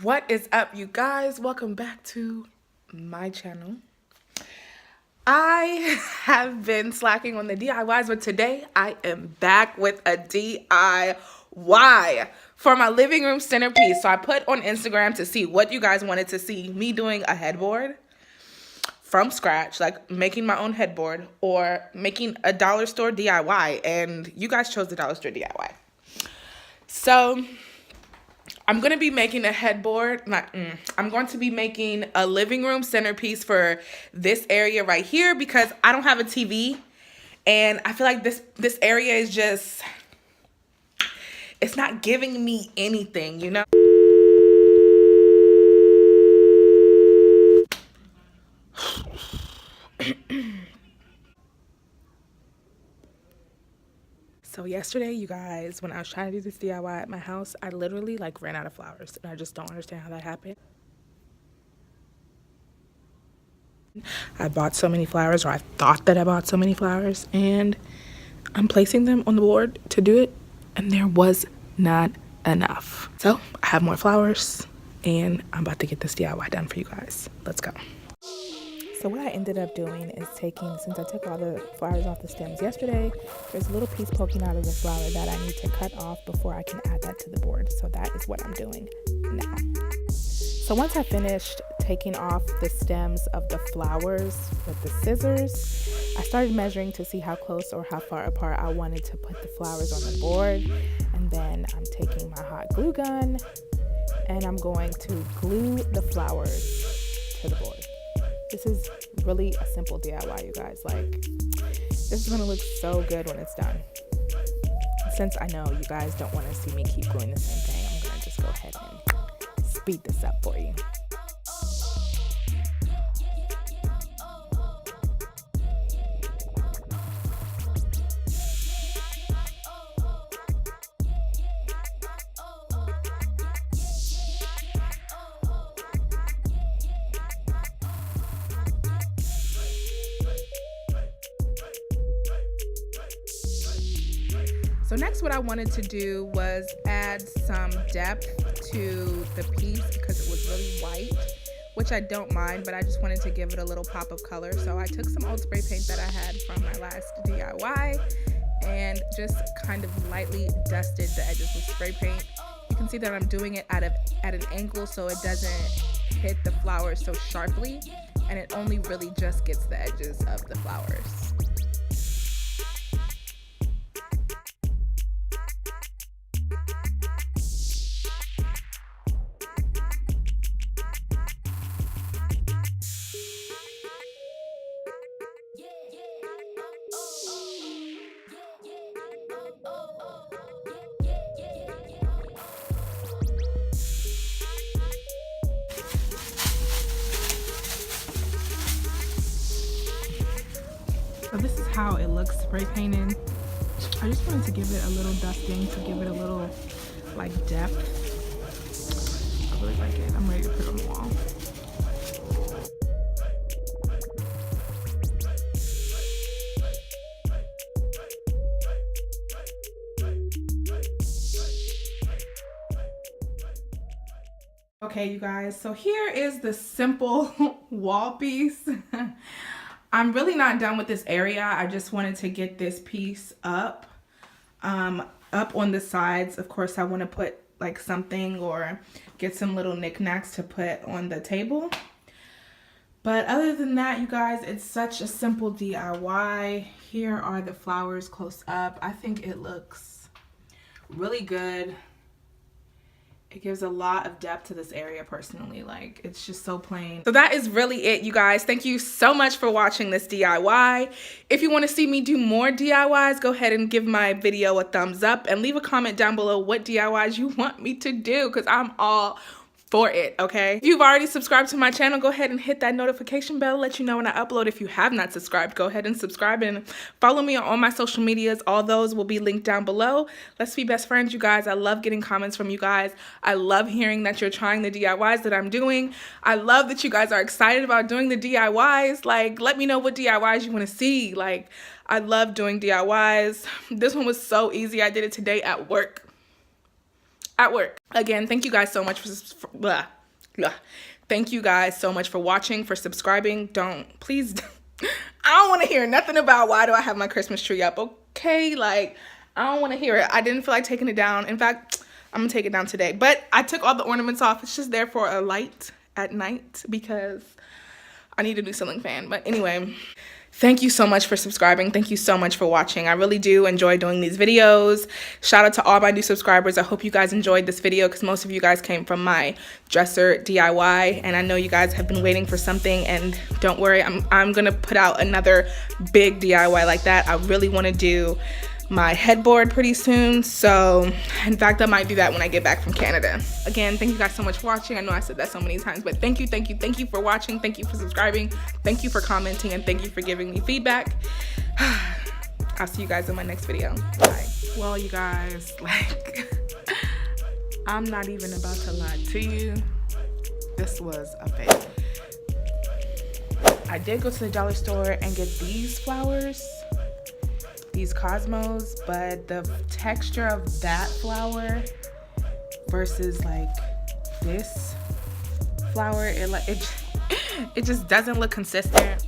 What is up, you guys? Welcome back to my channel. I have been slacking on the DIYs, but today I am back with a DIY for my living room centerpiece. So I put on Instagram to see what you guys wanted to see me doing a headboard from scratch, like making my own headboard or making a dollar store DIY, and you guys chose the dollar store DIY. So I'm going to be making a headboard. I'm going to be making a living room centerpiece for this area right here because I don't have a TV. And I feel like this area is just, it's not giving me anything, you know? So yesterday, you guys, when I was trying to do this DIY at my house, I literally ran out of flowers, and I just don't understand how that happened. I bought so many flowers, or I thought that I bought so many flowers, and I'm placing them on the board to do it, and there was not enough. So I have more flowers, and I'm about to get this DIY done for you guys. Let's go. So what I ended up doing is since I took all the flowers off the stems yesterday, there's a little piece poking out of the flower that I need to cut off before I can add that to the board. So that is what I'm doing now. So once I finished taking off the stems of the flowers with the scissors, I started measuring to see how close or how far apart I wanted to put the flowers on the board. And then I'm taking my hot glue gun and I'm going to glue the flowers to the board. This is really a simple DIY, you guys. This is gonna look so good when it's done. Since I know you guys don't want to see me keep doing the same thing, I'm gonna just go ahead and speed this up for you. So next what I wanted to do was add some depth to the piece because it was really white, which I don't mind, but I just wanted to give it a little pop of color. So I took some old spray paint that I had from my last DIY and just kind of lightly dusted the edges with spray paint. You can see that I'm doing it at an angle so it doesn't hit the flowers so sharply, and it only really just gets the edges of the flowers. So this is how it looks spray painted. I just wanted to give it a little dusting to give it a little depth. I really like it. I'm ready to put it on the wall. Okay, you guys, so here is the simple wall piece. I'm really not done with this area. I just wanted to get this piece up on the sides. Of course, I want to put something or get some little knickknacks to put on the table. But other than that, you guys, it's such a simple DIY. Here are the flowers close up. I think it looks really good. It gives a lot of depth to this area personally. It's just so plain. So that is really it, you guys. Thank you so much for watching this DIY. If you want to see me do more DIYs, go ahead and give my video a thumbs up and leave a comment down below what DIYs you want me to do, because I'm all for it, okay? If you've already subscribed to my channel, go ahead and hit that notification bell, let you know when I upload. If you have not subscribed, go ahead and subscribe and follow me on all my social medias. All those will be linked down below. Let's be best friends, you guys. I love getting comments from you guys. I love hearing that you're trying the DIYs that I'm doing. I love that you guys are excited about doing the DIYs. Let me know what DIYs you want to see. I love doing DIYs. This one was so easy. I did it today at work. at work. Again, thank you guys so much thank you guys so much for watching, for subscribing. Please, I don't want to hear nothing about why do I have my Christmas tree up, okay? Like, I don't want to hear it. I didn't feel like taking it down. In fact, I'm gonna take it down today. But I took all the ornaments off. It's just there for a light at night because I need a new ceiling fan. But anyway, thank you so much for subscribing. Thank you so much for watching. I really do enjoy doing these videos. Shout out to all my new subscribers. I hope you guys enjoyed this video because most of you guys came from my dresser DIY, and I know you guys have been waiting for something, and don't worry, I'm gonna put out another big DIY like that. I really want to do my headboard pretty soon, so in fact I might do that when I get back from Canada. Again, thank you guys so much for watching. I know I said that so many times, but thank you for watching. Thank you for subscribing. Thank you for commenting, and thank you for giving me feedback. I'll see you guys in my next video. Bye. Well, you guys, like, I'm not even about to lie to you. This was a fake. I did go to the dollar store and get these flowers, these Cosmos, but the texture of that flower versus like this flower, it just doesn't look consistent.